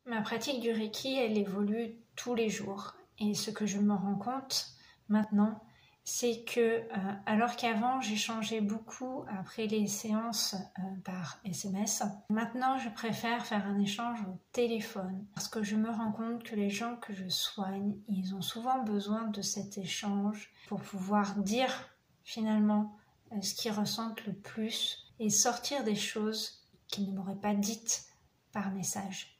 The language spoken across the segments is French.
Ma pratique du Reiki, elle évolue tous les jours. Et ce que je me rends compte maintenant, c'est que alors qu'avant j'échangeais beaucoup après les séances par SMS, maintenant je préfère faire un échange au téléphone parce que je me rends compte que les gens que je soigne, ils ont souvent besoin de cet échange pour pouvoir dire finalement ce qu'ils ressentent le plus et sortir des choses qu'ils ne m'auraient pas dites par message.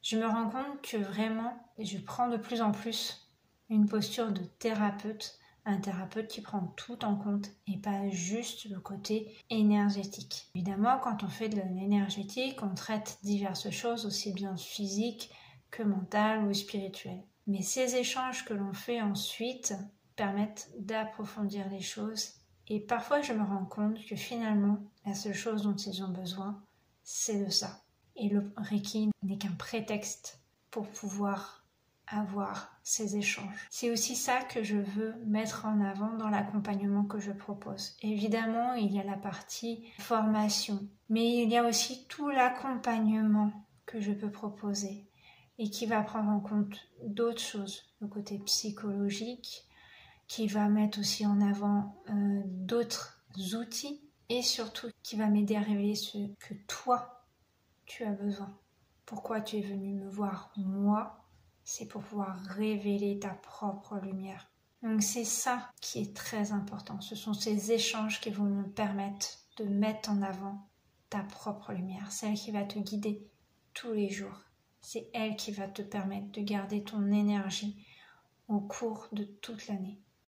Je me rends compte que vraiment, je prends de plus en plus une posture de thérapeute, un thérapeute qui prend tout en compte et pas juste le côté énergétique. Évidemment, quand on fait de l'énergétique, on traite diverses choses, aussi bien physiques que mentales ou spirituelles. Mais ces échanges que l'on fait ensuite permettent d'approfondir les choses et parfois je me rends compte que finalement, la seule chose dont ils ont besoin, c'est de ça. Et le Reiki n'est qu'un prétexte pour pouvoir avoir ces échanges. C'est aussi ça que je veux mettre en avant dans l'accompagnement que je propose. Évidemment, il y a la partie formation, mais il y a aussi tout l'accompagnement que je peux proposer et qui va prendre en compte d'autres choses, le côté psychologique, qui va mettre aussi en avant d'autres outils et surtout qui va m'aider à révéler ce que toi, tu as besoin. Pourquoi tu es venu me voir moi? C'est pour pouvoir révéler ta propre lumière. Donc c'est ça qui est très important. Ce sont ces échanges qui vont me permettre de mettre en avant ta propre lumière. Celle qui va te guider tous les jours. C'est elle qui va te permettre de garder ton énergie au cours de toute l'année.